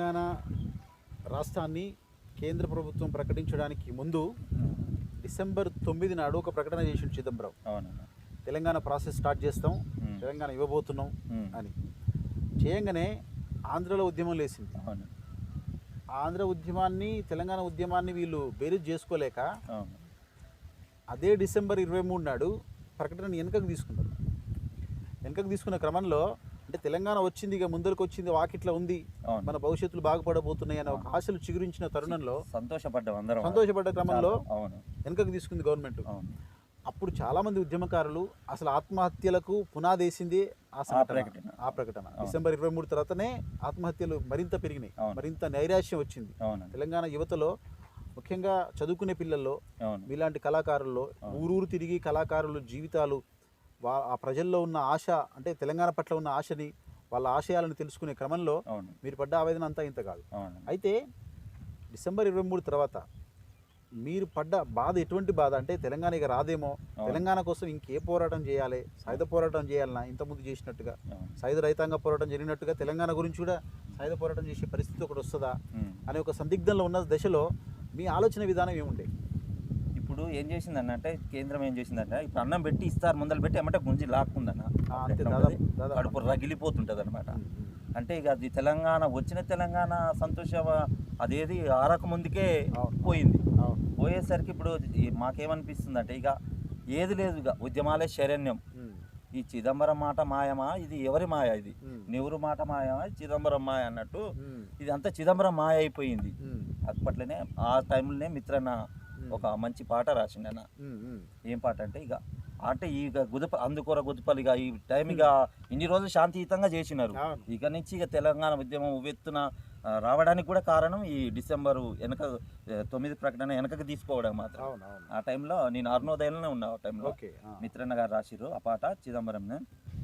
తెలంగాణ రాష్ట్రాన్ని కేంద్ర ప్రభుత్వం ప్రకటించడానికి ముందు డిసెంబర్ 9 నాడు ఒక ప్రకటన చేసిండు చిదంబరం. తెలంగాణ ప్రాసెస్ స్టార్ట్ చేస్తాం, తెలంగాణ ఇవ్వబోతున్నాం అని చేయంగానే ఆంధ్రలో ఉద్యమం లేచింది. ఆంధ్ర ఉద్యమాన్ని తెలంగాణ ఉద్యమాన్ని వీళ్ళు బేరీజ్ చేసుకోలేక అదే డిసెంబర్ 23 నాడు ప్రకటన వెనుకకు తీసుకున్నారు. వెనుకకు తీసుకున్న క్రమంలో అంటే తెలంగాణ వచ్చింది, ఇక ముందరికి వచ్చింది, వాకిట్లా ఉంది, మన భవిష్యత్తులు బాగుపడబోతున్నాయి అనే ఒక ఆశలు చిగురించిన తరుణంలో సంతోషపడ్డ క్రమంలో వెనుకకు తీసుకుంది గవర్నమెంట్. అప్పుడు చాలామంది ఉద్యమకారులు అసలు ఆత్మహత్యలకు పునాదేసింది ఆ ప్రకటన. డిసెంబర్ 23 తర్వాతనే ఆత్మహత్యలు మరింత పెరిగినాయి, మరింత నైరాశ్యం వచ్చింది తెలంగాణ యువతలో. ముఖ్యంగా చదువుకునే పిల్లల్లో, మీలాంటి కళాకారుల్లో, ఊరూరు తిరిగి కళాకారులు జీవితాలు, ఆ ప్రజల్లో ఉన్న ఆశ, అంటే తెలంగాణ పట్ల ఉన్న ఆశని, వాళ్ళ ఆశయాలను తెలుసుకునే క్రమంలో మీరు పడ్డ ఆవేదన అంతా ఇంత కాదు. అయితే డిసెంబర్ 23 తర్వాత మీరు పడ్డ బాధ ఎటువంటి బాధ అంటే తెలంగాణ ఇక రాదేమో, తెలంగాణ కోసం ఇంకే పోరాటం చేయాలి, సాయుధ పోరాటం చేయాలన్నా ఇంతకుముందు చేసినట్టుగా, సాయుధ రైతాంగ పోరాటం జరిగినట్టుగా తెలంగాణ గురించి కూడా సాయుధ పోరాటం చేసే పరిస్థితి ఒకటి వస్తుందా అనే ఒక సందిగ్ధంలో ఉన్న దశలో మీ ఆలోచన విధానం ఏముండే? ఇప్పుడు ఏం చేసిందన్న అంటే కేంద్రం ఏం చేసిందంటే, ఇప్పుడు అన్నం పెట్టి ఇస్తారు ముందలు పెట్టి ఏమంటే గుంజి లాక్కుందన్న, కడుపు రగిలిపోతుంటుంది అనమాట. అంటే ఇక అది తెలంగాణ వచ్చిన తెలంగాణ సంతోషం అదేది ఆరక ముందుకే పోయింది. పోయేసరికి ఇప్పుడు మాకేమనిపిస్తుంది అంటే ఇక ఏది లేదు, ఇక ఉద్యమాలే శరణ్యం. ఈ చిదంబరం మాట మాయమా, ఇది ఎవరి మాయ, ఇది నెహ్రూ మాట మాయమా, చిదంబరం మాయ అన్నట్టు ఇది అంతా చిదంబరం మాయ అయిపోయింది. అప్పట్లోనే ఆ టైంలోనే మిత్రన్న ఒక మంచి పాట రాసిండన్న. ఏం పాట అంటే ఇక అంటే ఇక అందుకోర గుదుపలు ఇక ఈ టైం ఇక ఇన్ని రోజులు శాంతియుతంగా చేసినారు, ఇక నుంచి ఇక తెలంగాణ ఉద్యమం ఉవ్వెత్తున రావడానికి కూడా కారణం ఈ డిసెంబరు 9 ప్రకటన వెనకకి తీసుకోవడం మాత్రం. ఆ టైంలో నేను అరుణోదయంలోనే ఉన్నా. ఆ టైంలో మిత్రన్న గారు రాసిర్రు ఆ పాట చిదంబరం.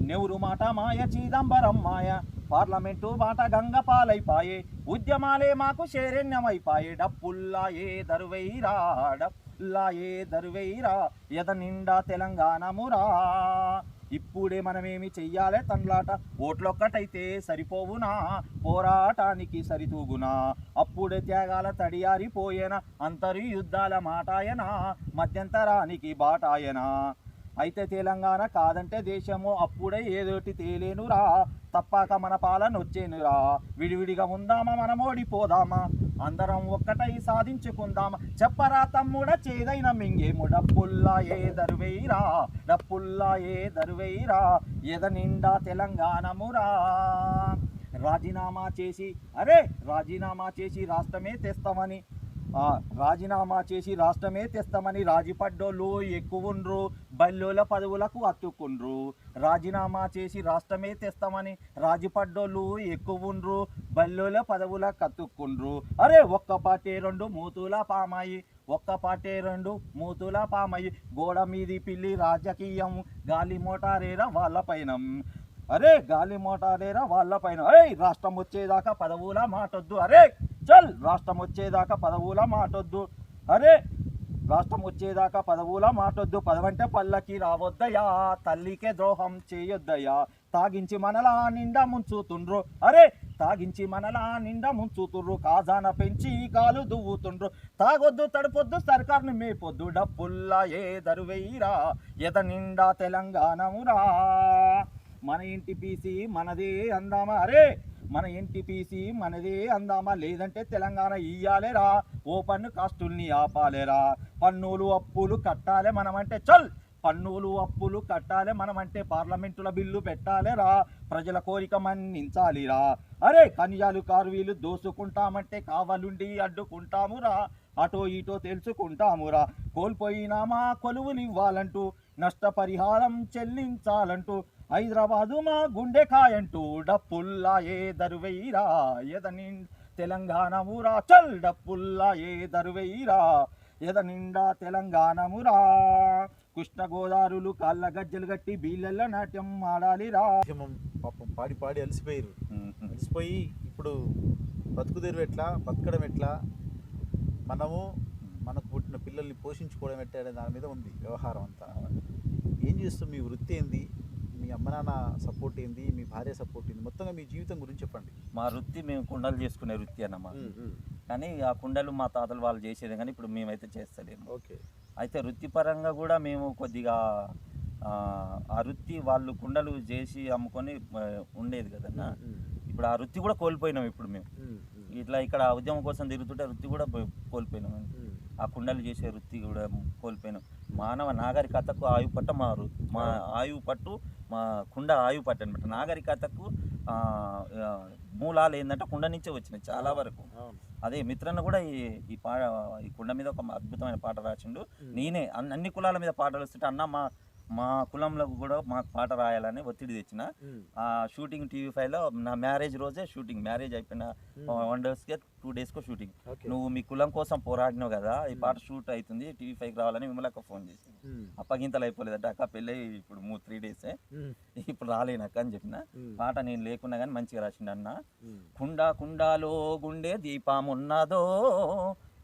నెహ్రూ మాట మాయ, చిదంబరం మాయ, పార్లమెంటు మాట గంగ పాలైపాయే, ఉద్యమాలే మాకు శరణ్యమైపాయే, డప్పుల్లాయే దరువైరా, డప్పుల్లాయే దరువైరా, ఎద నిండా తెలంగాణమురా. ఇప్పుడే మనమేమి చెయ్యాలే తండ్లాట, ఓట్లొక్కటైతే సరిపోవునా, పోరాటానికి సరితూగునా, అప్పుడే త్యాగాల తడియారిపోయేనా, అంతరి యుద్ధాల మాటాయనా, మధ్యంతరానికి బాటాయనా. అయితే తెలంగాణ కాదంటే దేశము అప్పుడే ఏదోటి తేలేనురా, తప్పాక మన పాలన వచ్చేనురా, విడివిడిగా ఉందామా మనం ఓడిపోదామా, అందరం ఒక్కటై సాధించుకుందామా, చెప్పరా తమ్ముడ చేదైన మింగేము, డప్పుల్లా ఏ దరువైరా, డప్పుల్లా ఏ దరువైరా, ఎద నిండా తెలంగాణమురా. రాజీనామా చేసి రాష్ట్రమే తెస్తామని, రాజీపడ్డోళ్ళు ఎక్కువుండ్రు, బల్లోల పదవులకు అత్తుకుండ్రు. రాజీనామా చేసి రాష్ట్రమే తెస్తామని రాజీపడ్డోళ్ళు ఎక్కువుండ్రు, బల్లోల పదవులకు అత్తుకుండ్రు. అరే ఒక్క పాటే రెండు మూతుల పామాయి, గోడ మీది పిల్లి రాజకీయం, గాలి మోటారేరా వాళ్ళ పైన. రాష్ట్రం వచ్చేదాకా పదవుల మాటొద్దు, రాష్ట్రం వచ్చేదాకా పదవుల మాటొద్దు, పదవంటే పల్లకి రావద్దయా, తల్లికే ద్రోహం చేయొద్దయా, తాగించి మనలా నిండా ముంచుతుండ్రు, కాజాన పెంచి కాలు దువ్వుతుండ్రు, తాగొద్దు తడపొద్దు సర్కార్ని మేపొద్దు, డప్పుల్లా ఏ దరువైరా, ఎద నిండా తెలంగాణమురా. మన ఎన్టీపీసీ మనదే అందామా, లేదంటే తెలంగాణ ఇయ్యాలేరా, ఓపెన్ కాస్టుల్ని ఆపాలేరా, పన్నులు అప్పులు కట్టాలే మనమంటే, పార్లమెంటుల బిల్లు పెట్టాలేరా, ప్రజల కోరిక మన్నించాలిరా. ఖనిజాలు కార్వీలు దోసుకుంటామంటే కావాలుండి అడ్డుకుంటామురా, అటో ఇటో తెలుసుకుంటామురా, కోల్పోయినామా కొలువునివ్వాలంటూ, నష్టపరిహారం చెల్లించాలంటూ, హైదరాబాదు మా గుండెకాయంటూ, డప్పుల్లా ఏ దరువైరా, ఎద నిండా తెలంగాణమురా, డప్పుల్లా ఏ దరువైరా, ఎద నిండా తెలంగాణమురా. కృష్ణ గోదావరులు కాళ్ళ గజ్జలు గట్టి బీళ్ళల్లో నాట్యం ఆడాలిరా. పాపం పాడి అలసిపోయి ఇప్పుడు బతుకుదేరు ఎట్లా, బతకడం ఎట్లా, మనకు పుట్టిన పిల్లల్ని పోషించుకోవడం ఎట్లా అనే దాని మీద ఉంది వ్యవహారం అంతా. ఏం చేస్తాం, మీ వృత్తి ఏంది, మీ అమ్మ నాన్న సపోర్ట్ ఏంది, మీ భార్య సపోర్ట్ ఏంది, మొత్తంగా మీ జీవితం గురించి చెప్పండి. మా వృత్తి మేము కుండలు చేసుకునే వృత్తి అన్నమాట. కానీ ఆ కుండలు మా తాతలు వాళ్ళు చేసేది, కానీ ఇప్పుడు మేమైతే చేస్తలేము. ఓకే. అయితే వృత్తిపరంగా కూడా మేము కొద్దిగా ఆ వృత్తి వాళ్ళు కుండలు చేసి అమ్ముకొని ఉండేది కదన్నా. ఇప్పుడు ఆ వృత్తి కూడా కోల్పోయినాం. ఇప్పుడు మేము ఇట్లా ఇక్కడ ఉద్యమం కోసం తిరుగుతుంటే వృత్తి కూడా కోల్పోయినాం. ఆ కుండలు చేసే వృత్తి కూడా కోల్పోయినాం. మానవ నాగరికతకు ఆయుపట్ట మా ఆయుపట్టు మా కుండ ఆయుపట్టు అనమాట. నాగరికతకు మూలాలు ఏంటంటే కుండ నుంచే వచ్చినాయి చాలా వరకు. అదే మిత్రన్న కూడా ఈ కుండ మీద ఒక అద్భుతమైన పాట రాసిండు. నేనే అన్ని కులాల మీద పాటలు వస్తుంటే అన్న మా కులంలో కూడా మాకు పాట రాయాలని ఒత్తిడి తెచ్చిన. ఆ షూటింగ్ TV5లో నా మ్యారేజ్ రోజే షూటింగ్. మ్యారేజ్ అయిపోయిన 1 డేస్కే 2 డేస్కో షూటింగ్. నువ్వు మీ కులం కోసం పోరాడినావు కదా, ఈ పాట షూట్ అవుతుంది TV5కి రావాలని విమలక్క ఫోన్ చేసింది. అప్పగింతలు అయిపోలేదట, అక్క పెళ్ళి ఇప్పుడు 3 డేసే, ఇప్పుడు రాలేనక్క అని చెప్పిన. పాట నేను లేకున్నా కానీ మంచిగా రాసిండు అన్న. కుండాలో గుండె దీపమున్నదో,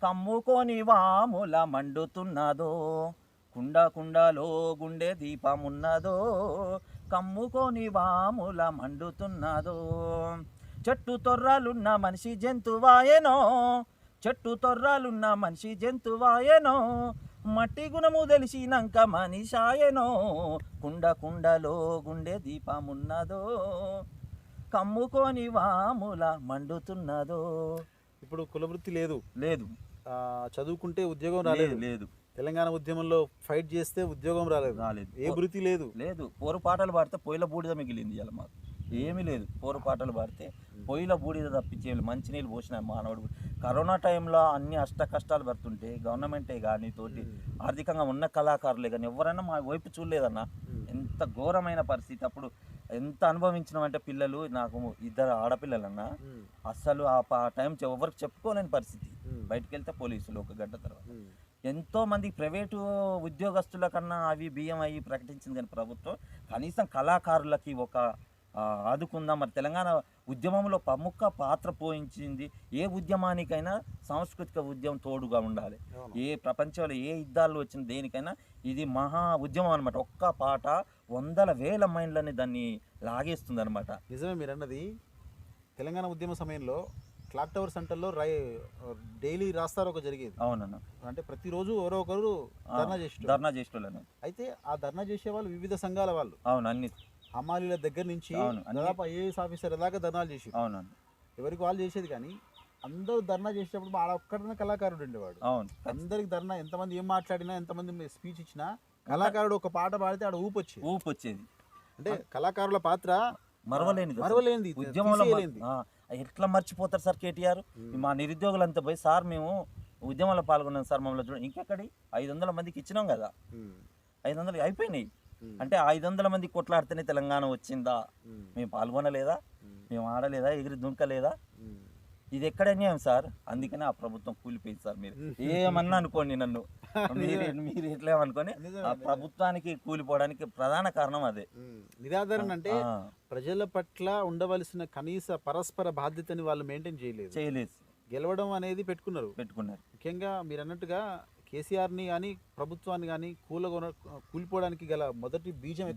కమ్ముకొని వాముల మండుతున్నదో. కుండాలో గుండె దీపమున్నదో, కమ్ముకొని వాముల మండుతున్నదో. చెట్టు తొర్రాలున్న మనిషి జంతువాయనో, చెట్టు తొర్రాలున్న మనిషి జంతువాయనో. మట్టి గుణము తెలిసినాక మనిషాయనో. కుండలో గుండె దీపమున్నదో, కమ్ముకొని వాముల మండుతున్నదో. ఇప్పుడు కులవృత్తి లేదు, చదువుకుంటే ఉద్యోగం లేదు. తెలంగాణ ఉద్యమంలో ఫైట్ చేస్తే ఉద్యోగం రాలేదు. ఏ వృత్తి లేదు. పోరు పాటలు పాడితే పొయ్యిల బూడిద మిగిలింది. ఇలా మాకు ఏమీ లేదు. పోరు పాటలు పాడితే పొయ్యిల బూడిద తప్పించే మంచినీళ్ళు పోసిన మానవుడు. కరోనా టైంలో అన్ని అష్ట కష్టాలు పడుతుంటే గవర్నమెంటే కానీ తోటి ఆర్థికంగా ఉన్న కళాకారులే కానీ ఎవరైనా మా వైపు చూడలేదన్న. ఎంత ఘోరమైన పరిస్థితి. అప్పుడు ఎంత అనుభవించినామంటే పిల్లలు, నాకు 2 ఆడపిల్లలన్నా, అస్సలు ఆ టైం ఎవరికి చెప్పుకోలేని పరిస్థితి. బయటకు వెళ్తే పోలీసులు 1 గంట తర్వాత. ఎంతో మంది ప్రైవేటు ఉద్యోగస్తుల కన్నా అవి బియ్యం అవి ప్రకటించింది, కానీ ప్రభుత్వం కనీసం కళాకారులకి ఒక ఆదుకుందాం. మరి తెలంగాణ ఉద్యమంలో ప్రముఖ పాత్ర పోషించింది. ఏ ఉద్యమానికైనా సాంస్కృతిక ఉద్యమం తోడుగా ఉండాలి. ఏ ప్రపంచంలో ఏ యుద్ధాలు వచ్చిన దేనికైనా ఇది మహా ఉద్యమం అనమాట. ఒక్క పాట 100,000 మైండ్లని దాన్ని లాగేస్తుంది అనమాట. నిజమే మీరు అన్నది. తెలంగాణ ఉద్యమ సమయంలో క్లాక్ టవర్ సెంటర్లో డైలీ రాస్తారోకో జరిగేది. అవునన్న. అంటే ప్రతిరోజు ఎవరో ఒకరు ధర్నా చేసేవాళ్ళు. అయితే ఆ ధర్నా చేసే వాళ్ళు వివిధ సంఘాల వాళ్ళు. అవును. అన్ని హమాలీల దగ్గర నుంచి దాదాపు IAS ఆఫీసర్ దాకా ధర్నాలు చేసి, అవునండి, ఎవరికి వాళ్ళు చేసేది. కానీ అందరూ ధర్నా చేసేటప్పుడు ఆడ ఒక్కడనే కళాకారుడు ఉండేవాడు. అవును. అందరికి ధర్నా, ఎంతమంది ఏం మాట్లాడినా, ఎంతమంది స్పీచ్ ఇచ్చినా, కళాకారుడు ఒక పాట పాడితే ఆడ ఊపు వచ్చేది. అంటే కళాకారుల పాత్ర మరవలేనిది. ఉద్యమంలో ఎట్లా మర్చిపోతారు సార్ కేటీఆర్? మా నిరుద్యోగులంతా పోయి, సార్ మేము ఉద్యమంలో పాల్గొన్నాం సార్, మమ్మల్ని చూడండి. ఇంకెక్కడి 500 మందికి ఇచ్చినాం కదా, 500 అయిపోయినాయి. అంటే 500 మంది కొట్లాడితేనే తెలంగాణ వచ్చిందా? మేము పాల్గొనలేదా? మేము ఆడలేదా? ఎగిరి దుంకలేదా? ఇది ఎక్కడ అన్యాయం సార్? అందుకనే ఆ ప్రభుత్వం కూలిపోయింది సార్. మీరు ఏమన్నా అనుకోండి, నన్ను మీరు ఎట్లా అనుకోని ఆ ప్రభుత్వానికి కూలిపోవడానికి ప్రధాన కారణం అదే. నిరాదరణ అంటే ప్రజల పట్ల ఉండవలసిన కనీస పరస్పర బాధ్యతని వాళ్ళు మెయింటైన్ చేయలేదు. గెలవడం అనేది పెట్టుకున్నారు. ముఖ్యంగా మీరు అన్నట్టుగా కేసీఆర్ని కానీ ప్రభుత్వాన్ని కానీ కూలిపోవడానికి గల మొదటి బీజం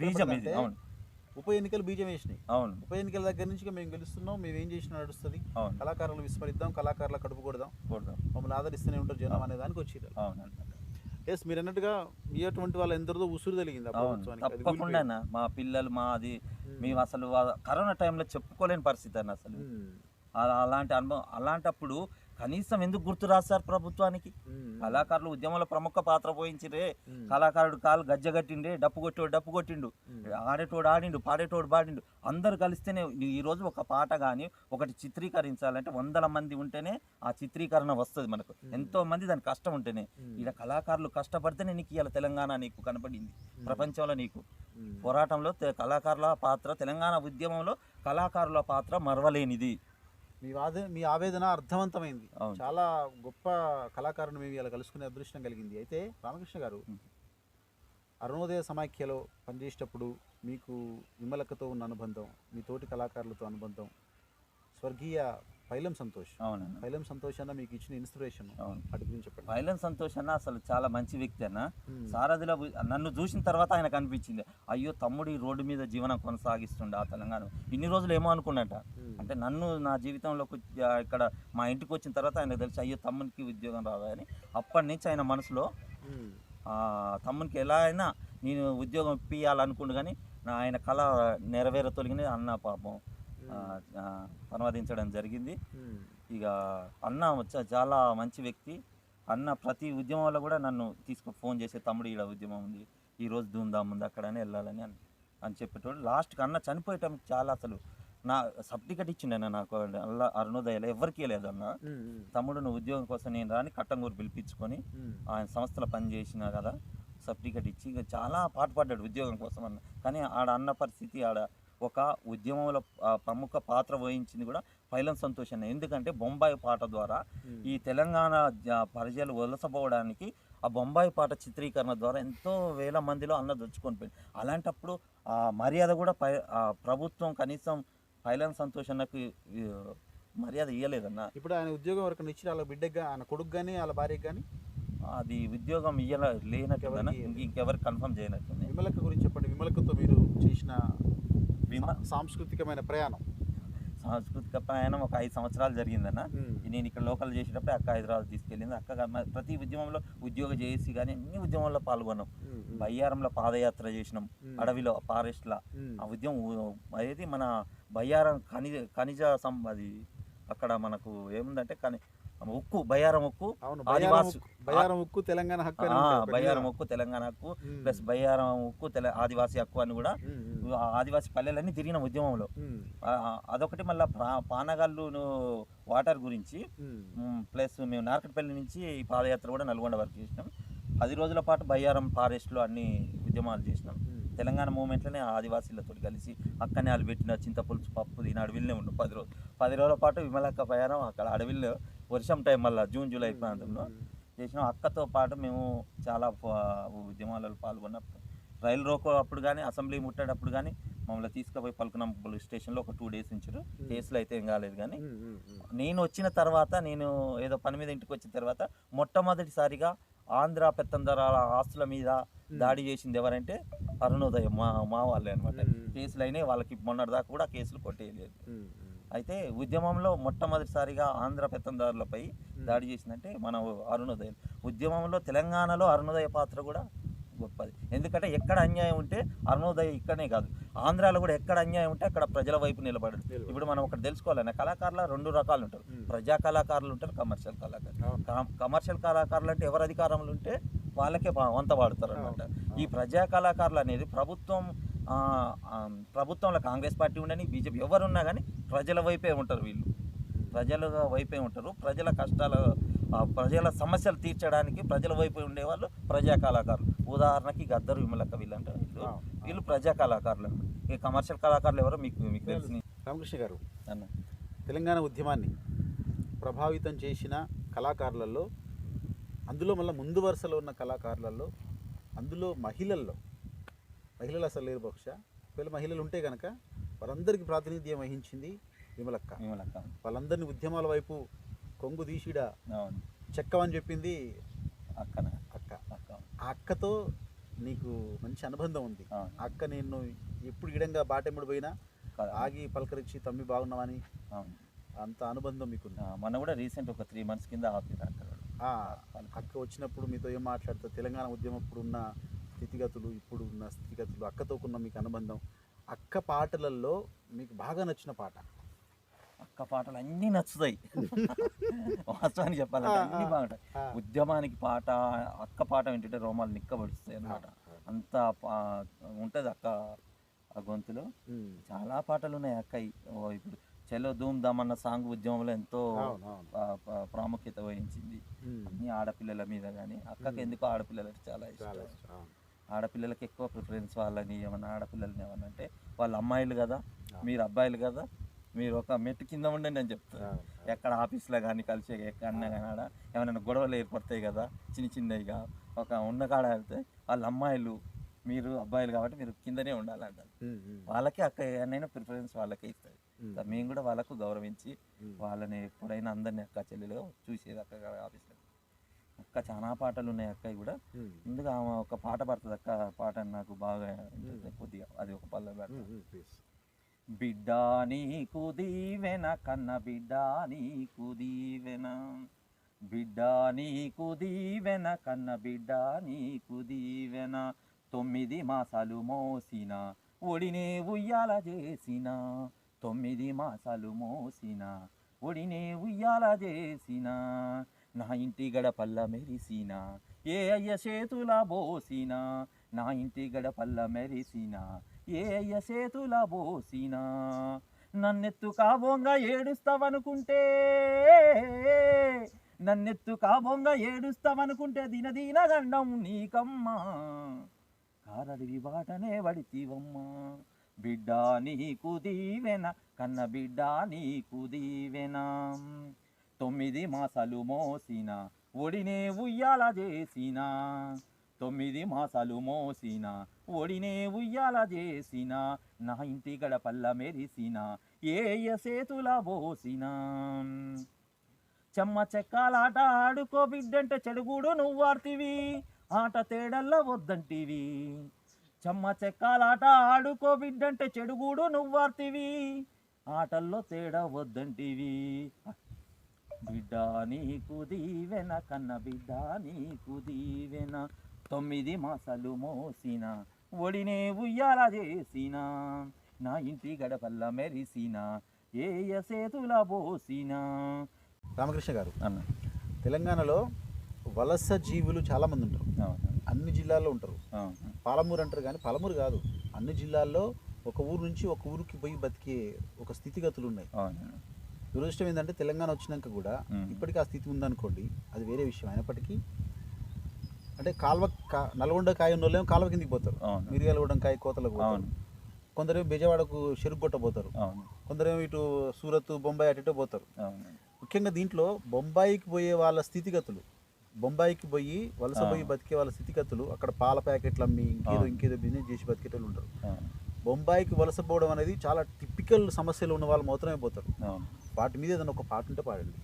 ఉప ఎన్నికలు బీజం వేసినాయి. ఉప ఎన్నికల దగ్గర నుంచి మేము గెలుస్తున్నాం, మేము ఏం చేసినా నడుస్తుంది, కళాకారులను విస్మరిద్దాం, కళాకారుల కడుపు కొడదాం, మమ్మల్ని ఆదరిస్తూనే ఉంటారు జనం అనే దానికి వచ్చి. ఎస్, మీరు అన్నట్టుగా మీ అటువంటి వాళ్ళు ఎందరిదో ఉసురు తెలిగింది తప్పకుండా. మా పిల్లలు మాది మేము అసలు కరోనా టైంలో చెప్పుకోలేని పరిస్థితి అన్న. అసలు అలాంటి అనుభవం. అలాంటప్పుడు కనీసం ఎందుకు గుర్తు రాస్తారు ప్రభుత్వానికి? కళాకారులు ఉద్యమంలో ప్రముఖ పాత్ర పోయించిరే. కళాకారుడు కాలు గజ్జగట్టిండే, డప్పు కొట్టిండు, ఆడేటోడు ఆడిండు, పాడేటోడు పాడిండు. అందరు కలిస్తేనే ఈరోజు ఒక పాట కానీ ఒకటి చిత్రీకరించాలంటే 100 మంది ఉంటేనే ఆ చిత్రీకరణ వస్తుంది మనకు. ఎంతో మంది దానికి కష్టం ఉంటేనే. ఇలా కళాకారులు కష్టపడితేనే నీకు ఇలా తెలంగాణ నీకు కనపడింది ప్రపంచంలో. నీకు పోరాటంలో కళాకారుల పాత్ర, తెలంగాణ ఉద్యమంలో కళాకారుల పాత్ర మరవలేనిది. మీ ఆవేదన అర్థవంతమైంది. చాలా గొప్ప కళాకారుని మేము ఇలా కలుసుకునే అదృష్టం కలిగింది. అయితే రామకృష్ణ గారు, అరుణోదయ సమాఖ్యలో పనిచేసేటప్పుడు మీకు విమలక్కతో ఉన్న అనుబంధం, మీ తోటి కళాకారులతో అనుబంధం, స్వర్గీయ పైలం సంతోష్. అవునన్న. పైలం సంతోష్ అన్న మీకు ఇచ్చిన ఇన్స్పిరేషన్ అవును. వాటి గురించి చెప్పండి. పైలం సంతోష్ అన్న అసలు చాలా మంచి వ్యక్తి అన్న. సారథిలో నన్ను చూసిన తర్వాత ఆయనకు అనిపించింది, అయ్యో తమ్ముడు ఈ రోడ్డు మీద జీవనం కొనసాగిస్తుండే ఆ తెలంగాణ. ఇన్ని రోజులు ఏమో అనుకున్నట్ట, అంటే నన్ను నా జీవితంలోకి ఇక్కడ మా ఇంటికి వచ్చిన తర్వాత ఆయనకు తెలిసి అయ్యో తమ్మునికి ఉద్యోగం రాదని. అప్పటి నుంచి ఆయన మనసులో తమ్మునికి ఎలా అయినా నేను ఉద్యోగం ఇప్పియాలనుకుండు, కానీ ఆయన కళ నెరవేరతొలిగిన అన్న పాపం అనువాదించడం జరిగింది. ఇక అన్న చాలా మంచి వ్యక్తి. అన్న ప్రతి ఉద్యమంలో కూడా నన్ను ఫోన్ చేసే, తమ్ముడు ఈడ ఉద్యమం ఉంది, ఈరోజు ధూమ్ధామ్ ఉంది, అక్కడనే వెళ్ళాలని అని చెప్పేటోడు. లాస్ట్కి అన్న చనిపోయేటం చాలా అసలు నా సర్టిఫికెట్ ఇచ్చిండు అన్న నాకు అరుణోదయాలు ఎవరికి లేదు అన్న. తమ్ముడు నువ్వు ఉద్యోగం కోసం నేను రాని కట్టంగూరు పిలిపించుకొని ఆయన సంస్థలో పనిచేసినా కదా సర్టిఫికెట్ ఇచ్చి ఇక చాలా పాటుపడ్డాడు ఉద్యోగం కోసం అన్న. కానీ ఆడ అన్న పరిస్థితి ఆడ ఒక ఉద్యమంలో ప్రముఖ పాత్ర వహించింది కూడా పైలం సంతోష్ అన్న. ఎందుకంటే బొంబాయి పాట ద్వారా ఈ తెలంగాణ ప్రజలు వలసపోవడానికి ఆ బొంబాయి పాట చిత్రీకరణ ద్వారా ఎంతో వేల మందిలో అన్న దొచ్చుకొని పోయింది. అలాంటప్పుడు ఆ మర్యాద కూడా ప్రభుత్వం కనీసం పైలం సంతోష్ అన్నకు మర్యాద ఇవ్వలేదన్న. ఇప్పుడు ఆయన ఉద్యోగం వరకు ఇచ్చి వాళ్ళ బిడ్డగా, ఆయన కొడుకు కానీ వాళ్ళ భార్యకి కానీ అది ఉద్యోగం లేనట్టు ఇంకెవరికి కన్ఫర్మ్ చేయనట్టుంది. విమలక్క గురించి చెప్పండి. విమలక్కతో మీరు చేసిన సాంస్కృతికమైన ప్రయాణం ఒక 5 సంవత్సరాలు జరిగిందన్న. నేను ఇక్కడ లోకల్ చేసేటప్పుడు అక్క హైదరాబాద్ తీసుకెళ్ళింది. అక్క ప్రతి ఉద్యమంలో ఉద్యోగం చేసి కానీ అన్ని ఉద్యమంలో పాల్గొన్నాం. బయ్యారంలో పాదయాత్ర చేసినాం, అడవిలో ఫారెస్ట్లా. ఆ ఉద్యమం అనేది మన బయ్యారం ఖనిజ అది అక్కడ మనకు ఏముందంటే ఉక్కు, బయ్యారం ఉక్కు, బయ్యారం ఉక్కు తెలంగాణ హక్కు, బయ్యారం ఉక్కు తెలంగాణ హక్కు ప్లస్ బయ్యారం ఉక్కు ఆదివాసీ హక్కు అని కూడా ఆదివాసీ పల్లెలన్నీ తిరిగిన ఉద్యమంలో. అదొకటి. మళ్ళీ పానగల్లు వాటర్ గురించి ప్లస్ మేము నార్కట్పల్లి నుంచి ఈ పాదయాత్ర కూడా నల్గొండ వరకు చేసినాం. 10 రోజుల పాటు బయ్యారం ఫారెస్ట్లో అన్ని ఉద్యమాలు చేసినాం. తెలంగాణ మూమెంట్లోనే ఆదివాసీలతో కలిసి అక్కనే వాళ్ళు పెట్టిన చింతపులుసు పప్పు దీని అడవిలోనే ఉండు 10 రోజుల పాటు విమలక్క ప్రయాణం అక్కడ అడవిలో వర్షం టైం మళ్ళీ జూన్ జూలై ప్రాంతంలో చేసినాం. అక్కతో పాటు మేము చాలా ఉద్యమాలలో పాల్గొన్నాం. రైలు రోకో అప్పుడు కానీ అసెంబ్లీ ముట్టేటప్పుడు కానీ మమ్మల్ని తీసుకుపోయి పలుకున్నాం పోలీస్ స్టేషన్లో ఒక 2 days ఉంచారు. కేసులు అయితే ఏం కాలేదు. కానీ నేను వచ్చిన తర్వాత, నేను ఏదో పని మీద ఇంటికి వచ్చిన తర్వాత మొట్టమొదటిసారిగా ఆంధ్ర పెత్తందరాల ఆస్తుల మీద దాడి చేసింది ఎవరంటే అరుణోదయం మా వాళ్ళే అనమాట. కేసులు అయినాయి వాళ్ళకి, మొన్నటిదాకా కూడా కేసులు కొట్టేయలేదు. అయితే ఉద్యమంలో మొట్టమొదటిసారిగా ఆంధ్ర పెత్తందారులపై దాడి చేసిందంటే మన అరుణోదయం. ఉద్యమంలో తెలంగాణలో అరుణోదయ పాత్ర కూడా గొప్పది. ఎందుకంటే ఎక్కడ అన్యాయం ఉంటే అరుణోదయ ఇక్కడనే కాదు, ఆంధ్రాలో కూడా ఎక్కడ అన్యాయం ఉంటే అక్కడ ప్రజల వైపు నిలబడదు. ఇప్పుడు మనం ఒకటి తెలుసుకోవాలన్న, కళాకారులు 2 రకాలు ఉంటారు. ప్రజా కళాకారులు ఉంటారు, కమర్షియల్ కళాకారులు. కమర్షియల్ కళాకారులు అంటే ఎవరు అధికారంలో ఉంటే వాళ్ళకే వంత వాడతారు అనమాట. ఈ ప్రజా కళాకారులు అనేది ప్రభుత్వంలో కాంగ్రెస్ పార్టీ ఉండని, బీజేపీ ఎవరున్నా కానీ ప్రజల వైపే ఉంటారు. వీళ్ళు ప్రజల వైపే ఉంటారు. ప్రజల కష్టాలు, ప్రజల సమస్యలు తీర్చడానికి ప్రజల వైపు ఉండేవాళ్ళు ప్రజా కళాకారులు. ఉదాహరణకి గద్దరు, విమలక్క వీళ్ళంటారు. వీళ్ళు ప్రజా కళాకారులు అన్నమాట. ఈ కమర్షియల్ కళాకారులు ఎవరో మీకు తెలిసి. రామకృష్ణ గారు అన్న, తెలంగాణ ఉద్యమాన్ని ప్రభావితం చేసిన కళాకారులలో, అందులో మళ్ళీ ముందు వరుసలో ఉన్న కళాకారులలో, అందులో మహిళలు అసలు లేరు బహుశా. ఒకవేళ మహిళలు ఉంటే కనుక వారందరికీ ప్రాతినిధ్యం వహించింది విమలక్క. వాళ్ళందరినీ ఉద్యమాల వైపు కొంగు తీసిడా చెక్కమని చెప్పింది అక్క. ఆ అక్కతో నీకు మంచి అనుబంధం ఉంది. అక్క నేను ఎప్పుడు ఇడంగా బాటెంబడి పోయినా ఆగి పలకరించి తమ్మి బాగున్నామని అంత అనుబంధం మీకుంది. మొన్న కూడా రీసెంట్ ఒక 3 months కింద అక్క వచ్చినప్పుడు మీతో ఏం మాట్లాడుతారు? తెలంగాణ ఉద్యమం అప్పుడు ఉన్న స్థితిగతులు, ఇప్పుడు ఉన్న స్థితిగతులు, అక్కతో ఉన్న మీకు అనుబంధం. అక్క పాటలలో మీకు బాగా నచ్చిన పాట? అక్క పాటలు అన్నీ నచ్చుతాయి వాస్తవానికి చెప్పాలంటే, అన్నీ బాగుంటాయి. ఉద్యమానికి పాట, అక్క పాట వింటుంటే రోమాలు నిక్కబడుస్తాయి అన్నమాట. అంత ఉంటుంది అక్క ఆ గొంతులో. చాలా పాటలు ఉన్నాయి అక్క. ఇప్పుడు చలో ధూమ్ధామ్ అన్న సాంగ్ ఉద్యమంలో ఎంతో ప్రాముఖ్యత వహించింది. అన్ని ఆడపిల్లల మీద కానీ. అక్కకి ఎందుకో ఆడపిల్లలకి చాలా ఇష్టం. ఆడపిల్లలకి ఎక్కువ ప్రిఫరెన్స్. వాళ్ళని ఏమన్నా ఆడపిల్లలని ఏమన్నా అంటే వాళ్ళ అమ్మాయిలు కదా, మీరు అబ్బాయిలు కదా, మీరు ఒక మెట్టు కింద ఉండండి అని చెప్తారు. ఎక్కడ ఆఫీస్లో కానీ కలిసి ఎక్కడన్నా కానీ ఆడ ఏమైనా గొడవలు ఏర్పడతాయి కదా చిన్నగా, ఒక ఉన్న కాడ వెళ్తే వాళ్ళ అమ్మాయిలు, మీరు అబ్బాయిలు కాబట్టి మీరు కిందనే ఉండాలంటారు. వాళ్ళకి అక్క ఏమైనా ప్రిఫరెన్స్ వాళ్ళకే ఇస్తుంది. మేము కూడా వాళ్ళకు గౌరవించి వాళ్ళని ఎప్పుడైనా అందరినీ అక్క చెల్లెలుగా చూసేది అక్క ఆఫీస్లో. అక్క చాలా పాటలు ఉన్నాయి అక్క కూడా. ముందుగా ఆమె ఒక పాట పడుతుంది అక్క, పాట నాకు బాగా కొద్దిగా అది ఒక పల్లె పాడుతుంది. బిడ్డ నీకు దీవెన కన్న బిడ్డ నీకు దీవెన, బిడ్డ నీకు దీవెన కన్న బిడ్డ నీకు దీవెన, 9 మాసాలు మోసిన ఒడినే ఉయ్యాల చేసిన, 9 మాసాలు మోసిన ఒడినే ఉయ్యాల చేసిన, నా ఇంటి గడపల్ల మెరిసిన ఏ అయ్య చేతుల బోసిన, నా ఇంటి గడపల్ల మెరిసిన ఏ అయ్య చేతుల బోసిన, నన్నెత్తు కాబోంగ ఏడుస్తావనుకుంటే, నన్నెత్తు కాబోంగ ఏడుస్తావనుకుంటే దినదీన గండం నీకమ్మా, కారడివి బాటనే పడితీవమ్మా, బిడ్డ నీకు దీవెన కన్న బిడ్డ నీకు దీవెన, 9 మాసాలు మోసిన ఒడినే ఉయ్యాల చేసిన, 9 మాసాలు మోసిన ఒడినే ఉయ్యాల చేసిన, నా ఇంటి గడపల్ల మెరిసిన ఏ చేతుల బోసిన, చెమ్మ చెక్కాలాట ఆడుకో బిడ్డంటే చెడుగుడు నువ్వార్తివి, ఆట తేడల్ల వద్దంటివి, చెమ్మ చెక్కాలాట ఆడుకో బిడ్డంటే చెడుగుడు నువ్వార్తివి, ఆటల్లో తేడా వద్దంటివి, బిడ్డ నీకు దీవెన కన్న బిడ్డ నీకు దీవెన, 9 మాసాలు మోసిన ఒడినే ఉయ్యాల చేసిన, నా ఇంటి గడపల్ల మెరిసిన ఏ చేతుల బోసిన. రామకృష్ణ గారు అన్న, తెలంగాణలో వలస జీవులు చాలామంది ఉంటారు, అన్ని జిల్లాల్లో ఉంటారు. పాలమూరు అంటారు కానీ పాలమూరు కాదు, అన్ని జిల్లాల్లో ఒక ఊరు నుంచి ఒక ఊరికి పోయి బతికే ఒక స్థితిగతులు ఉన్నాయి. దురదృష్టం ఏంటంటే తెలంగాణ వచ్చినాక కూడా ఇప్పటికీ ఆ స్థితి ఉందనుకోండి, అది వేరే విషయం. అయినప్పటికీ అంటే నల్గొండ కాయ ఉన్న వాళ్ళేమో కాలువ కిందికి పోతారు, మిరియాలగూడెం కాయ కోతలకు పోతారు, కొందరేమో బెజవాడకు చెరుకు కొట్టబోతారు, కొందరేమో ఇటు సూరత్ బొంబాయి అటు పోతారు. ముఖ్యంగా దీంట్లో బొంబాయికి పోయే వాళ్ళ స్థితిగతులు, బొంబాయికి పోయి వలస పోయి బతికే వాళ్ళ స్థితిగతులు, అక్కడ పాల ప్యాకెట్లు అమ్మి ఇంకేదో బిజినెస్ చేసి బతికేటోళ్ళు ఉంటారు. బొంబాయికి వలస పోవడం అనేది చాలా టిపికల్ సమస్యలు ఉన్న వాళ్ళు మాత్రమే పోతారు. వాటి మీద ఏదైనా ఒక పాట ఉంటే పాడండి.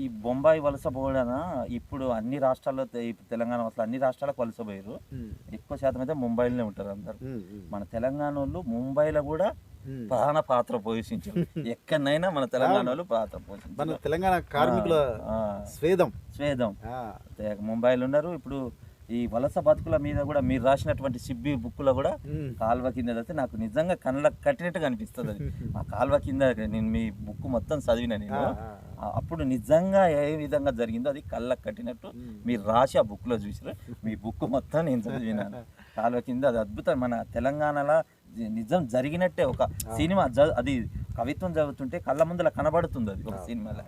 ఈ బొంబాయి వలస పోవడాన ఇప్పుడు అన్ని రాష్ట్రాల్లో, తెలంగాణ అసలు అన్ని రాష్ట్రాలకు వలస పోయారు. ఎక్కువ శాతం అయితే ముంబైలోనే ఉంటారు అందరు. మన తెలంగాణ వాళ్ళు ముంబైలో కూడా ప్రధాన పాత్ర పోషించారు. ఎక్కడైనా మన తెలంగాణ వాళ్ళు పాత్ర పోషించారు. మన తెలంగాణ కార్మికుల స్వేదం ముంబైలో ఉన్నారు. ఇప్పుడు ఈ వలస బతుకుల మీద కూడా మీరు రాసినటువంటి సిబ్బి బుక్లో కూడా కాల్వ కింద అయితే నాకు నిజంగా కళ్ళకు కట్టినట్టుగా అనిపిస్తుంది. అది ఆ కాల్వ కింద నేను మీ బుక్ మొత్తం చదివిన నేను, అప్పుడు నిజంగా ఏ విధంగా జరిగిందో అది కళ్ళకు కట్టినట్టు మీరు రాసి ఆ బుక్లో చూసారు. మీ బుక్ మొత్తం నేను చదివినాను. కాల్వ కింద అది అద్భుతం. మన తెలంగాణలో నిజం జరిగినట్టే ఒక సినిమా, అది కవిత్వం చదువుతుంటే కళ్ళ ముందర కనబడుతుంది అది ఒక సినిమాలో.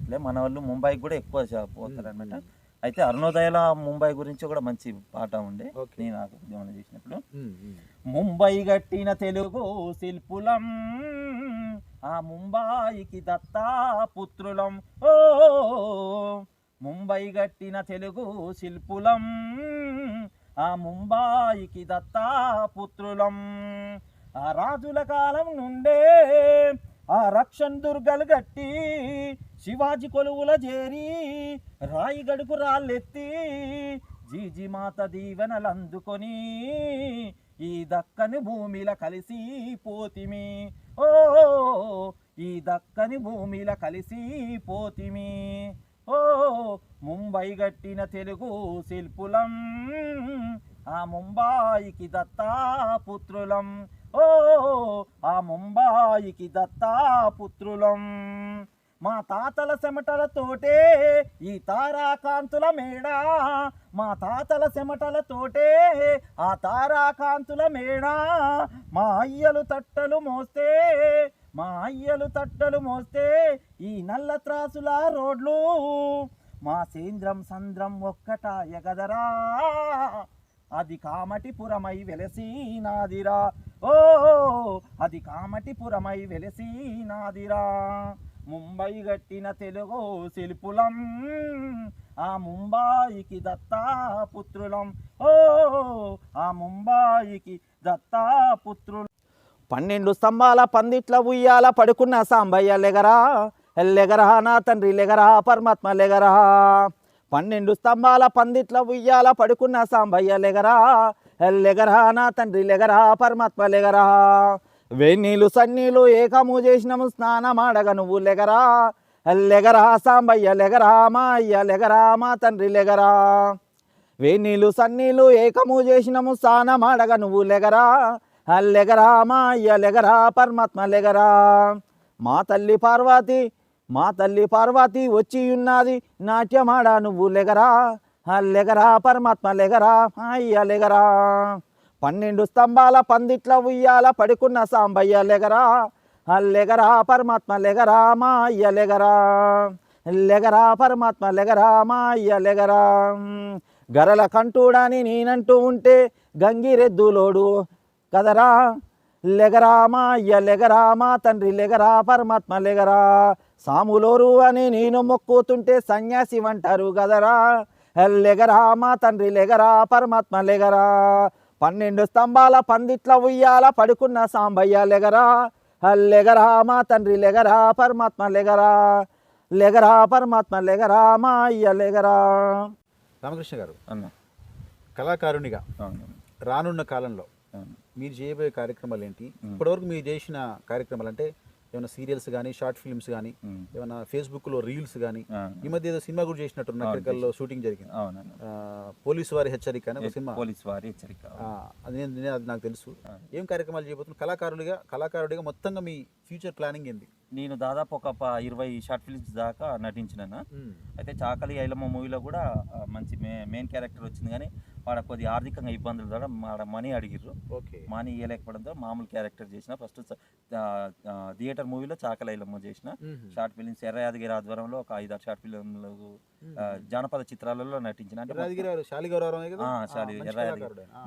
అంటే మన వాళ్ళు ముంబైకి కూడా ఎక్కువ పోతారు అనమాట. అయితే అరుణోదయల ముంబై గురించి కూడా మంచి పాట ఉండే, నేను ఉద్యమం చేసినప్పుడు. ముంబై గట్టిన తెలుగు శిల్పులం, ఆ ముంబాయికి దత్తా పుత్రులం, ఓ ముంబై గట్టిన తెలుగు శిల్పులం, ఆ ముంబాయికి దత్తా పుత్రులం, ఆ రాజుల కాలం నుండే ఆ రక్షణ్ దుర్గలు గట్టి, శివాజీ కొలువుల చేరి రాయి గడుపు రాళ్ళెత్తి, జీజి మాత దీవెనలందుకొని ఈ దక్కని భూమిల కలిసి పోతిమి, ఓ ఈ దక్కని భూమిల కలిసి పోతిమి, ఓ ముంబై గట్టిన తెలుగు శిల్పులం, ఆ ముంబాయికి దత్తా పుత్రులం, ఓ ఆ ముంబాయికి దత్తా పుత్రులం, మా తాతల చెమటలతోటే ఈ తారాకాంతుల మేడ, మా తాతల చెమటలతోటే ఆ తారాకాంతుల మేడ, మా అయ్యలు తట్టలు మోస్తే, మా అయ్యలు తట్టలు మోస్తే ఈ నల్ల త్రాసుల రోడ్లు, మా సేంద్రం సంద్రం ఒక్కటాయ గదరా, అది కామటిపురమై వెలసినాదిరా, ఓ అది కామటిపురమై వెలసినాదిరా, ముంబై గట్టిన తెలుగు శిల్పులం, ఆ ముంబాయికి దత్తా పుత్రులం, ఓ ఆ ముంబాయికి దత్తా పుత్రులం. 12 స్తంభాల పందిట్ల ఉయ్యాల పడుకున్న సాంబయ్య లెగరా, లెగరా నా తండ్రి లెగరా, పరమాత్మ లెగరా. 12 స్తంభాల పందిట్ల ఉయ్యాల పడుకున్న సాంబయ్య లెగరా, లెగరా నా తండ్రి లెగరా, పరమాత్మ లెగరా. వెన్నీళ్ళు సన్నీళ్ళు ఏకము చేసినము స్నానమాడగ నువ్వు లెగరా, లెగరా సాంబయ్య లెగరా, మా అయ్య లెగరా, మా తండ్రి లెగరా. వెన్నీళ్ళు సన్నీళ్ళు ఏకము చేసినము స్నానమాడగ నువ్వు లెగరా, లెగరా మా అయ్య లెగరా, పరమాత్మ లెగరా. మా తల్లి పార్వతి వచ్చి ఉన్నది నాట్యమాడ నువ్వు లెగరా, లెగరా పరమాత్మ లెగరా, మా అయ్య లెగరా. 12 స్తంభాల పందిట్ల ఉయ్యాల పడుకున్న సాంబయ్య లెగరా, లెగరా పరమాత్మ లెగరా, మా అయ్య లెగరా, లెగరా పరమాత్మ లెగరా, మా అయ్య లెగరా. గరల కంటూడని నేనంటూ ఉంటే గంగిరెద్దులోడు కదరా, లెగరా మా అయ్య లెగరా, మా తండ్రి లెగరా, పరమాత్మ లెగరా. సాములోరు అని నేను మొక్కుతుంటే సన్యాసి అంటారు కదరా, లెగరా మా తండ్రి లెగరా, పరమాత్మ లెగరా. 12 స్తంభాల పందిట్ల ఉయ్యాల పడుకున్న సాంబయ్య లెగరా, లెగరా మా తండ్రి లెగరా, పరమాత్మ లెగరా, లెగరా పరమాత్మ లెగరా, మా అయ్య లెగరా. రామకృష్ణ గారు, అన్న కళాకారునిగా రానున్న కాలంలో మీరు చేయబోయే కార్యక్రమాలు ఏంటి? ఇప్పటివరకు మీరు చేసిన కార్యక్రమాలు అంటే ఏమైనా సీరియల్స్ కానీ, షార్ట్ ఫిల్మ్స్ కానీ, ఏమైనా ఫేస్బుక్లో రీల్స్ కానీ, ఈ మధ్య ఏదో సినిమా కూడా చేసినట్టు నకరికల్లో షూటింగ్ జరిగింది, పోలీసు వారి హెచ్చరిక అని ఒక సినిమా. పోలీసు వారి హెచ్చరిక అది నాకు తెలుసు. ఏం కార్యక్రమాలు చేయబోతున్నారు కళాకారుడిగా మొత్తంగా మీ ఫ్యూచర్ ప్లానింగ్ ఏంది? నేను దాదాపు ఒక 20 షార్ట్ ఫిల్మ్స్ దాకా నటించిన. అయితే చాకలి ఐలమ్మ మూవీలో కూడా మంచి మెయిన్ క్యారెక్టర్ వచ్చింది, కానీ వాడ కొద్ది ఆర్థికంగా ఇబ్బందులు ద్వారా మనీ అడిగిర్రు. మనీ ఇవ్వలేకపోవడంతో మామూలు క్యారెక్టర్ చేసిన. ఫస్ట్ థియేటర్ మూవీలో చాకలి ఐలమ్మ చేసిన షార్ట్ ఫిల్మ్స్. ఎర్రయాదగిరి ఆధ్వర్యంలో ఒక 5-6 షార్ట్ ఫిల్మ్లు జానపద చిత్రాలలో నటించిన.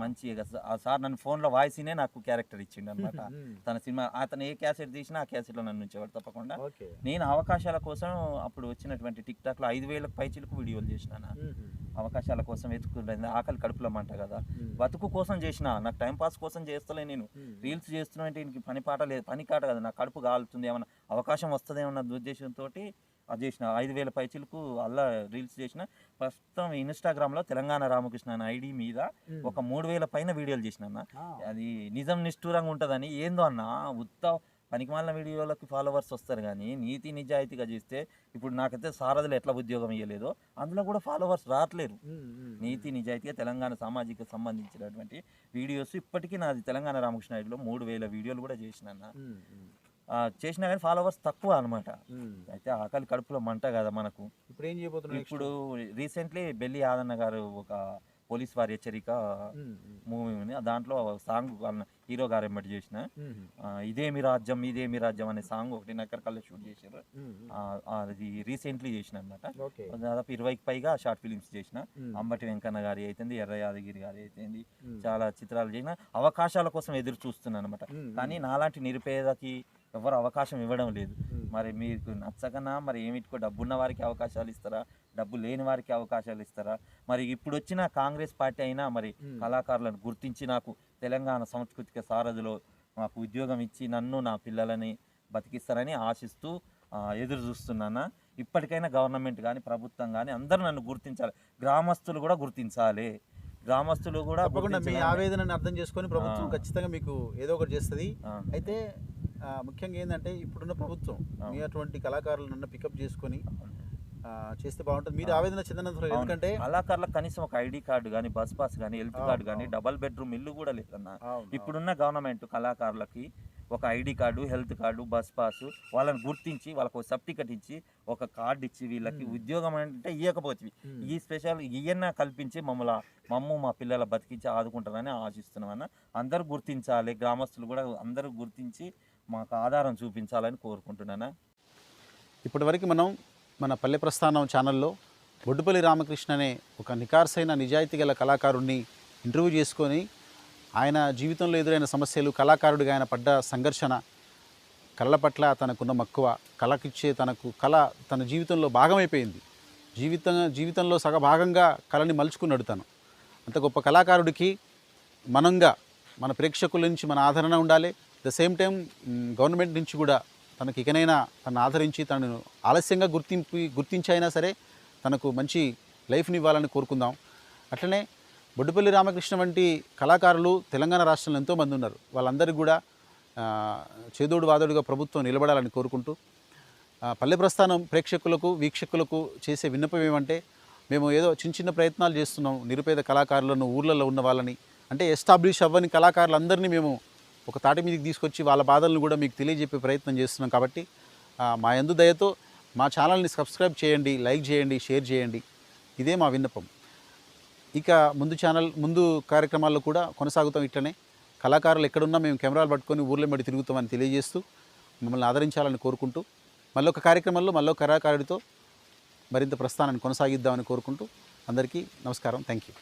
మంచి ఆ సార్ నన్ను ఫోన్లో వాయిస్నే నాకు క్యారెక్టర్ ఇచ్చిండు అనమాట. తన సినిమా అతను ఏ క్యాసెట్ తీసినా ఆ క్యాసెట్లో నన్ను ఉంచేవాడు తప్పకుండా. నేను అవకాశాల కోసం అప్పుడు వచ్చినటువంటి టిక్ టాక్ లో 5,000 పైచిలకు వీడియోలు చేసిన. అవకాశాల కోసం వెతుకుంటుంది, ఆకలి కడుపులో మంట కదా, బతుకు కోసం చేసిన. నాకు టైం పాస్ కోసం చేస్తలే, నేను రీల్స్ చేస్తున్నా అంటే ఇంటికి పని పాట లేదు, పని కాట కదా, నాకు కడుపు కాలుతుంది, ఏమన్నా అవకాశం వస్తుందేమన్న ఉద్దేశంతో అది చేసిన. 5,000 పైచిలకు అలా రీల్స్ చేసిన. ప్రస్తుతం ఇన్స్టాగ్రామ్లో తెలంగాణ రామకృష్ణ అనే ఐడి మీద ఒక 3,000 పైన వీడియోలు చేసిన. అది నిజం నిష్ఠూరంగా ఉంటుందని ఏందో అన్న, ఉత్త పనికిమాలిన వీడియోలకి ఫాలోవర్స్ వస్తారు, కానీ నీతి నిజాయితీగా చేస్తే ఇప్పుడు నాకైతే సారథులు ఎట్లా ఉద్యోగం ఇవ్వలేదో అందులో కూడా ఫాలోవర్స్ రావట్లేరు. నీతి నిజాయితీగా తెలంగాణ సామాజిక సంబంధించినటువంటి వీడియోస్ ఇప్పటికీ నాది తెలంగాణ రామకృష్ణ ఐడిలో 3,000 వీడియోలు కూడా చేసినా కానీ ఫాలోవర్స్ తక్కువ అనమాట. అయితే ఆకలి కడుపులో మంట కదా మనకు. ఇప్పుడు ఏం చేయబోతున్నారు? ఇప్పుడు రీసెంట్లీ బెల్లి ఆదన్న గారు ఒక పోలీస్ వారి హెచ్చరిక మూవీ ఉంది, దాంట్లో సాంగ్ హీరో గారు ఎమ్మటి చేసిన ఇదేమి రాజ్యం అనే సాంగ్ ఒకటి నక్కరకల్లో షూట్ చేశారు. అది రీసెంట్లీ చేసిన అనమాట. దాదాపు 20కి పైగా షార్ట్ ఫిలిమ్స్ చేసిన. అంబటి వెంకన్న గారి అయితేంది, ఎర్ర యాదగిరి గారి అయితేంది, చాలా చిత్రాలు చేసిన. అవకాశాల కోసం ఎదురు చూస్తున్నాను అనమాట. కానీ నాలాంటి నిరుపేదకి ఎవరు అవకాశం ఇవ్వడం లేదు. మరి మీకు నచ్చకనా మరి ఏమిటికో డబ్బున్న వారికి అవకాశాలు ఇస్తారా, డబ్బు లేని వారికి అవకాశాలు ఇస్తారా? మరి ఇప్పుడు వచ్చిన కాంగ్రెస్ పార్టీ అయినా మరి కళాకారులను గుర్తించి నాకు తెలంగాణ సాంస్కృతిక సారథిలో మాకు ఉద్యోగం ఇచ్చి నన్ను నా పిల్లలని బతికిస్తారని ఆశిస్తూ ఎదురు చూస్తున్నాను. ఇప్పటికైనా గవర్నమెంట్ కానీ ప్రభుత్వం కానీ అందరూ నన్ను గుర్తించాలి, గ్రామస్తులు కూడా గుర్తించాలి. గ్రామస్తులు కూడా మీ ఆవేదనను అర్థం చేసుకొని ప్రభుత్వం ఖచ్చితంగా మీకు ఏదో ఒకటి చేస్తుంది. అయితే ముఖ్యంగా ఏంటంటే ఇప్పుడున్న ప్రభుత్వం మీ అటువంటి కళాకారులను పికప్ చేసుకొని చేస్తే బాగుంటుంది. మీరు ఆవేదన చెందినంత, ఎందుకంటే కళాకారులకు కనీసం ఒక ఐడి కార్డు కానీ, బస్ పాస్ కానీ, హెల్త్ కార్డు కానీ, డబల్ బెడ్రూమ్ ఇల్లు కూడా లేదన్న. ఇప్పుడున్న గవర్నమెంట్ కళాకారులకి ఒక ID card, health card, bus pass వాళ్ళని గుర్తించి వాళ్ళకు సర్టిఫికెట్ ఇచ్చి ఒక కార్డు ఇచ్చి వీళ్ళకి ఉద్యోగం అంటే ఇవ్వకపోతే ఈ స్పెషల్ ఈయన కల్పించి మా పిల్లల బతికించి ఆదుకుంటారని ఆశిస్తున్నామన్న. అందరూ గుర్తించాలి, గ్రామస్తులు కూడా అందరూ గుర్తించి మాకు ఆధారం చూపించాలని కోరుకుంటున్నాను. ఇప్పటివరకు మనం మన పల్లె ప్రస్థానం ఛానల్లో బొడ్డుపల్లి రామకృష్ణ అనే ఒక నికార్సైన నిజాయితీ గల కళాకారుడిని ఇంటర్వ్యూ చేసుకొని ఆయన జీవితంలో ఎదురైన సమస్యలు, కళాకారుడిగా ఆయన పడ్డ సంఘర్షణ, కళల పట్ల తనకున్న మక్కువ, కళకిచ్చే కళ తన జీవితంలో భాగమైపోయింది. జీవితంలో సగభాగంగా కళని మలుచుకున్నాడు తను. అంత గొప్ప కళాకారుడికి మన ప్రేక్షకుల నుంచి మన ఆదరణ ఉండాలి, ద సేమ్ టైం గవర్నమెంట్ నుంచి కూడా తనకి ఇకనైనా తను ఆదరించి తనను ఆలస్యంగా గుర్తించైనా సరే తనకు మంచి లైఫ్ని ఇవ్వాలని కోరుకుందాం. అట్లనే బొడ్డుపల్లి రామకృష్ణ వంటి కళాకారులు తెలంగాణ రాష్ట్రంలో ఎంతోమంది ఉన్నారు. వాళ్ళందరికీ కూడా చేదోడు వాదోడుగా ప్రభుత్వం నిలబడాలని కోరుకుంటూ పల్లె ప్రస్థానం ప్రేక్షకులకు వీక్షకులకు చేసే విన్నపం ఏమంటే, మేము ఏదో చిన్న చిన్న ప్రయత్నాలు చేస్తున్నాం. నిరుపేద కళాకారులను, ఊర్లలో ఉన్న వాళ్ళని, అంటే ఎస్టాబ్లిష్ అవ్వని కళాకారులందరినీ మేము ఒక తాటి మీదకి తీసుకొచ్చి వాళ్ళ బాధలను కూడా మీకు తెలియజెప్పే ప్రయత్నం చేస్తున్నాం. కాబట్టి మా యందు దయతో మా ఛానల్ని సబ్స్క్రైబ్ చేయండి, లైక్ చేయండి, షేర్ చేయండి. ఇదే మా విన్నపం. ఇక ముందు కార్యక్రమాల్లో కూడా కొనసాగుతాం. ఇట్లనే కళాకారులు ఎక్కడున్నా మేము కెమెరాలు పట్టుకొని ఊర్లో మడి తిరుగుతామని తెలియజేస్తూ మమ్మల్ని ఆదరించాలని కోరుకుంటూ మళ్ళొక కార్యక్రమంలో మళ్ళీ కళాకారుడితో మరింత ప్రస్థానాన్ని కొనసాగిద్దామని కోరుకుంటూ అందరికీ నమస్కారం. Thank you.